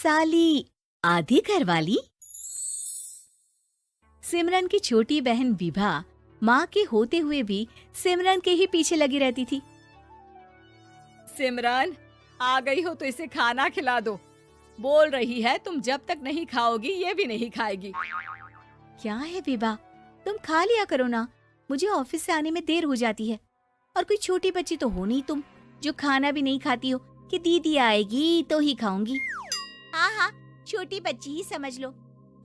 साली आधी घरवाली। सिमरन की छोटी बहन विभा माँ के होते हुए भी सिमरन के ही पीछे लगी रहती थी। सिमरन, आ गई हो तो इसे खाना खिला दो। बोल रही है तुम जब तक नहीं खाओगी ये भी नहीं खाएगी। क्या है विभा, तुम खा लिया करो ना, मुझे ऑफिस से आने में देर हो जाती है। और कोई छोटी बच्ची तो हो नहीं तुम जो खाना भी नहीं खाती हो कि दीदी आएगी तो ही खाऊंगी। हाँ हाँ, छोटी बच्ची ही समझ लो।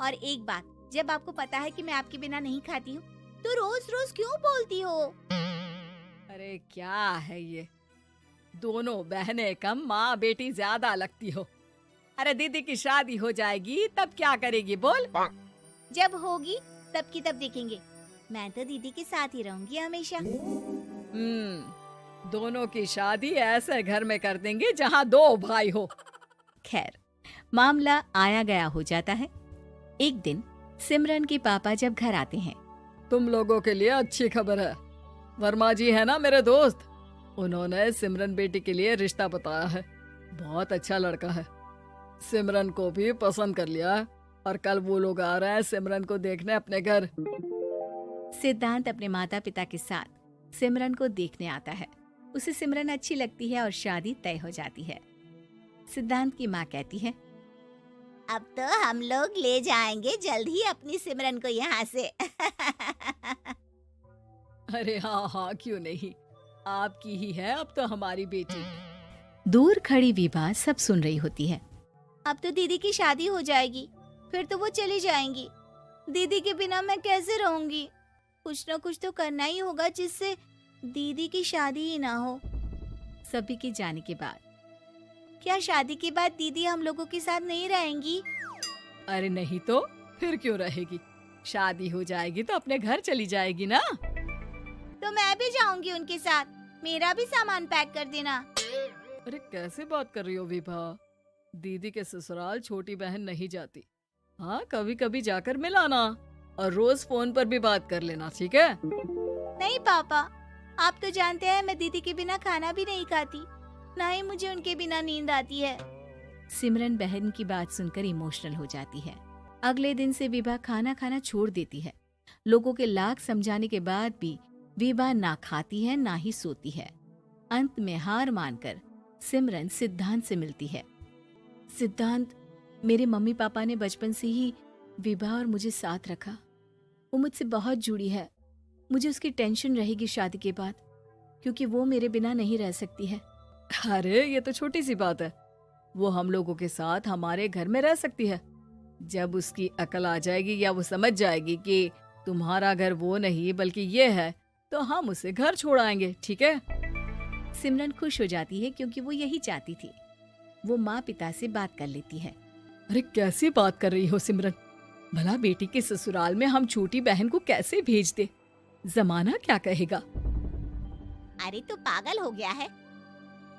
और एक बात, जब आपको पता है कि मैं आपके बिना नहीं खाती हूँ तो रोज रोज क्यों बोलती हो? अरे क्या है ये, दोनों बहनें कम माँ बेटी ज्यादा लगती हो। अरे दीदी की शादी हो जाएगी तब क्या करेगी बोल? जब होगी तब की तब देखेंगे। मैं तो दीदी के साथ ही रहूंगी हमेशा। दोनों की शादी ऐसे घर में कर देंगे जहाँ दो भाई हो। खैर, मामला आया गया हो जाता है। एक दिन सिमरन के पापा जब घर आते हैं, तुम लोगों के लिए अच्छी खबर है। वर्मा जी है ना मेरे दोस्त, उन्होंने सिमरन बेटी के लिए रिश्ता बताया है। बहुत अच्छा लड़का है, सिमरन को भी पसंद कर लिया है और कल वो लोग आ रहे हैं सिमरन को देखने अपने घर। सिद्धांत अपने माता पिता के साथ सिमरन को देखने आता है। उसे सिमरन अच्छी लगती है और शादी तय हो जाती है। सिद्धांत की माँ कहती है, अब तो हम लोग ले जाएंगे जल्द ही अपनी सिमरन को यहाँ से। अरे हाँ हाँ, क्यों नहीं, आपकी ही है अब तो हमारी बेटी। दूर खड़ी विभा सब सुन रही होती है। अब तो दीदी की शादी हो जाएगी, फिर तो वो चली जाएंगी। दीदी के बिना मैं कैसे रहूंगी? कुछ न कुछ तो करना ही होगा जिससे दीदी की शादी ही ना हो। सभी के जाने के बाद क्या शादी के बाद दीदी हम लोगों के साथ नहीं रहेंगी? अरे नहीं तो फिर क्यों रहेगी, शादी हो जाएगी तो अपने घर चली जाएगी ना। तो मैं भी जाऊंगी उनके साथ, मेरा भी सामान पैक कर देना। अरे कैसे बात कर रही हो विभा, दीदी के ससुराल छोटी बहन नहीं जाती। हाँ, कभी कभी जाकर मिलाना और रोज फोन पर भी बात कर लेना, ठीक है? नहीं पापा, आप तो जानते हैं मैं दीदी के बिना खाना भी नहीं खाती, ना ही मुझे उनके बिना नींद आती है। सिमरन बहन की बात सुनकर इमोशनल हो जाती है। अगले दिन से विभा खाना खाना छोड़ देती है। लोगों के लाख समझाने के बाद भी विभा ना खाती है ना ही सोती है। अंत में हार मानकर सिमरन सिद्धांत से मिलती है। सिद्धांत, मेरे मम्मी पापा ने बचपन से ही विभा और मुझे साथ रखा। वो मुझसे बहुत जुड़ी है। मुझे उसकी टेंशन रहेगी शादी के बाद, क्योंकि वो मेरे बिना नहीं रह सकती है। अरे ये तो छोटी सी बात है, वो हम लोगों के साथ हमारे घर में रह सकती है। जब उसकी अकल आ जाएगी या वो समझ जाएगी कि तुम्हारा घर वो नहीं बल्कि ये है, तो हम उसे घर छोड़ आएंगे, ठीक है? सिमरन खुश हो जाती है क्योंकि वो यही चाहती थी। वो माँ पिता से बात कर लेती है। अरे कैसी बात कर रही हो सिमरन, भला बेटी के ससुराल में हम छोटी बहन को कैसे भेज दे? जमाना क्या कहेगा? अरे तो पागल हो गया है,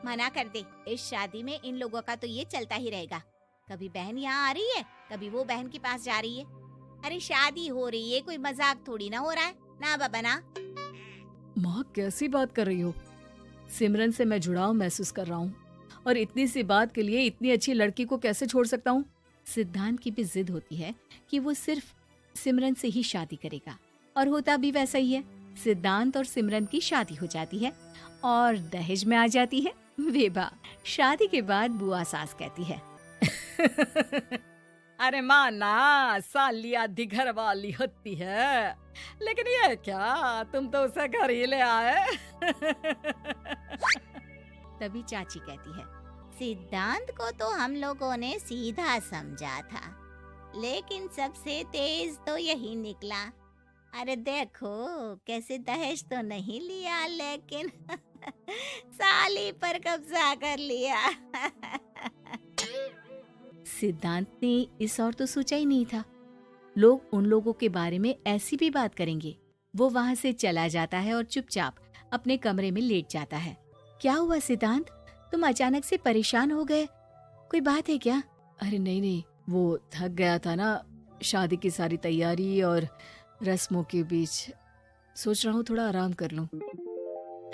मना कर दे। इस शादी में इन लोगों का तो ये चलता ही रहेगा। कभी बहन यहाँ आ रही है, कभी वो बहन के पास जा रही है। अरे शादी हो रही है, कोई मजाक थोड़ी ना हो रहा है ना बाबा ना। माँ कैसी बात कर रही हो? सिमरन से मैं जुड़ाव महसूस कर रहा हूँ और इतनी सी बात के लिए इतनी अच्छी लड़की को कैसे छोड़ सकता हूँ? सिद्धांत की भी जिद होती है कि वो सिर्फ सिमरन से ही शादी करेगा, और होता भी वैसा ही है। सिद्धांत और सिमरन की शादी हो जाती है और दहेज में आ जाती है विभा। शादी के बाद बुआ सास कहती है, अरे माँ ना, साली आधी घर वाली होती है, लेकिन ये क्या, तुम तो उसे घर ही ले आए। तभी चाची कहती है, सिद्धांत को तो हम लोगों ने सीधा समझा था, लेकिन सबसे तेज तो यही निकला। अरे देखो कैसे दहेज तो नहीं लिया, लेकिन साली पर कब्जा कर लिया। सिद्धांत ने इस और तो सोचा ही नहीं था, लोग उन लोगों के बारे में ऐसी भी बात करेंगे। वो वहाँ से चला जाता है और चुपचाप अपने कमरे में लेट जाता है। क्या हुआ सिद्धांत, तुम अचानक से परेशान हो गए, कोई बात है क्या? अरे नहीं नहीं, वो थक गया था ना, शादी की सारी तैयारी और रस्मों के बीच, सोच रहा हूँ थोड़ा आराम कर लूँ।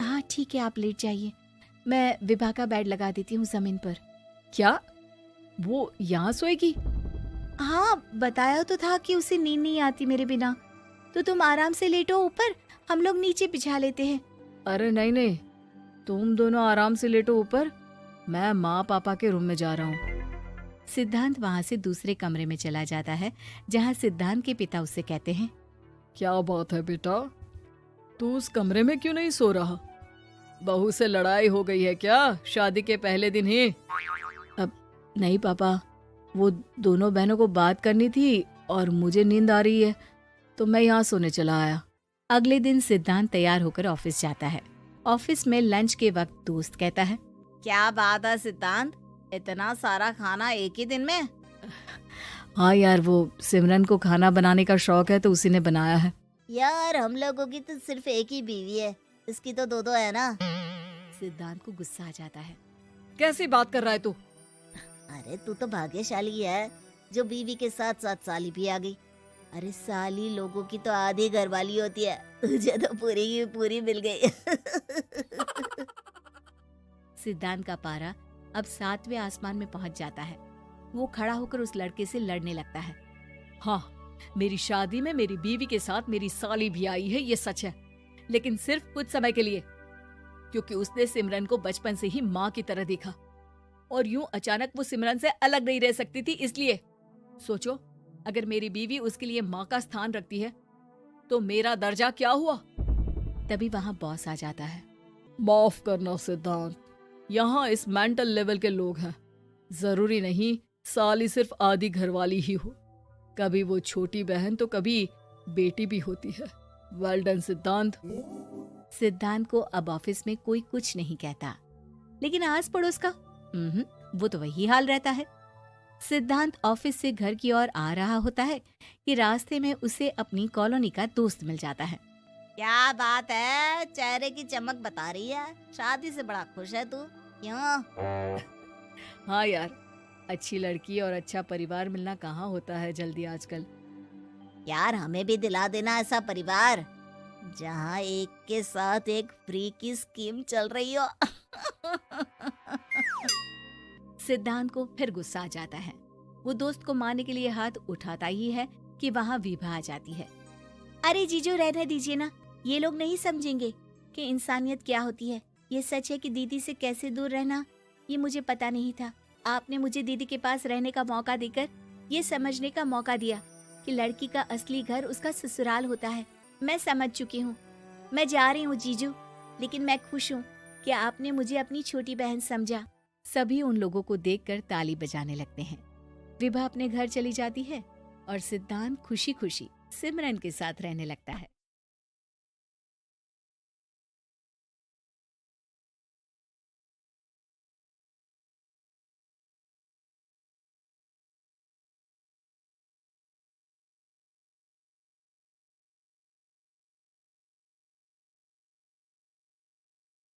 हाँ ठीक है, आप लेट जाइए, मैं विभा का बेड लगा देती हूँ जमीन पर। क्या? वो यहाँ सोएगी? हाँ, बताया तो था कि उसे नींद नहीं आती मेरे बिना। तो तुम आराम से लेटो ऊपर, हम लोग नीचे बिछा लेते हैं। अरे नहीं नहीं, तुम दोनों आराम से लेटो ऊपर, मैं माँ पापा के रूम में जा रहा हूँ। सिद्धांत वहाँ से दूसरे कमरे में चला जाता है, जहाँ सिद्धांत के पिता उससे कहते हैं, क्या बात है बेटा, तू उस कमरे में क्यों नहीं सो रहा? बहू से लड़ाई हो गई है क्या शादी के पहले दिन ही? अब नहीं पापा, वो दोनों बहनों को बात करनी थी और मुझे नींद आ रही है, तो मैं यहाँ सोने चला आया। अगले दिन सिद्धांत तैयार होकर ऑफिस जाता है। ऑफिस में लंच के वक्त दोस्त कहता है, क्या बात है सिद्धांत, इतना सारा खाना एक ही दिन में? हाँ यार, वो सिमरन को खाना बनाने का शौक है तो उसी ने बनाया है। यार हम लोगों की तो सिर्फ एक ही बीवी है, इसकी तो दो है ना। सिद्धांत को गुस्सा आ जाता है। कैसी बात कर रहा है तू? अरे तू तो भाग्यशाली है जो बीवी के साथ साथ साली भी आ गई। अरे साली लोगों की तो आधी घरवाली होती है, तुझे तो पूरी की पूरी मिल गई। सिद्धांत का पारा अब 7वें आसमान में पहुंच जाता है। वो खड़ा होकर उस लड़के से लड़ने लगता है। हाँ, मेरी शादी में मेरी बीवी के साथ मेरी साली भी आई है, ये सच है, लेकिन सिर्फ कुछ समय के लिए, क्योंकि उसने सिमरन को बचपन से ही माँ की तरह देखा और यूं अचानक वो सिमरन से अलग नहीं रह सकती थी। इसलिए सोचो, अगर मेरी बीवी उसके लिए माँ का स्थान रखती है तो मेरा दर्जा क्या हुआ? तभी वहाँ बॉस आ जाता है। माफ करना सिद्धांत, यहाँ इस मेंटल लेवल के लोग हैं, जरूरी नहीं साली सिर्फ आधी घरवाली ही हो, कभी वो छोटी बहन तो कभी बेटी भी होती है। वेल डन सिद्धांत। सिद्धांत को अब ऑफिस में कोई कुछ नहीं कहता, लेकिन आस पड़ोस का वो तो वही हाल रहता है। सिद्धांत ऑफिस से घर की ओर आ रहा होता है कि रास्ते में उसे अपनी कॉलोनी का दोस्त मिल जाता है। क्या बात है, चेहरे की चमक बता रही है, शादी से बड़ा खुश है तू, क्यों? हाँ यार, अच्छी लड़की और अच्छा परिवार मिलना कहाँ होता है जल्दी आजकल। यार हमें भी दिला देना ऐसा परिवार जहाँ एक के साथ एक फ्री की स्कीम चल रही हो। सिद्धांत को फिर गुस्सा आ जाता है। वो दोस्त को मारने के लिए हाथ उठाता ही है कि वहाँ विभा आ जाती है। अरे जीजू, रहने दीजिए ना, ये लोग नहीं समझेंगे कि इंसानियत क्या होती है। ये सच है कि दीदी से कैसे दूर रहना, ये मुझे पता नहीं था। आपने मुझे दीदी के पास रहने का मौका देकर ये समझने का मौका दिया कि लड़की का असली घर उसका ससुराल होता है। मैं समझ चुकी हूँ, मैं जा रही हूँ जीजू, लेकिन मैं खुश हूँ कि आपने मुझे अपनी छोटी बहन समझा। सभी उन लोगों को देखकर ताली बजाने लगते हैं। विभा अपने घर चली जाती है और सिद्धांत खुशी खुशी सिमरन के साथ रहने लगता है।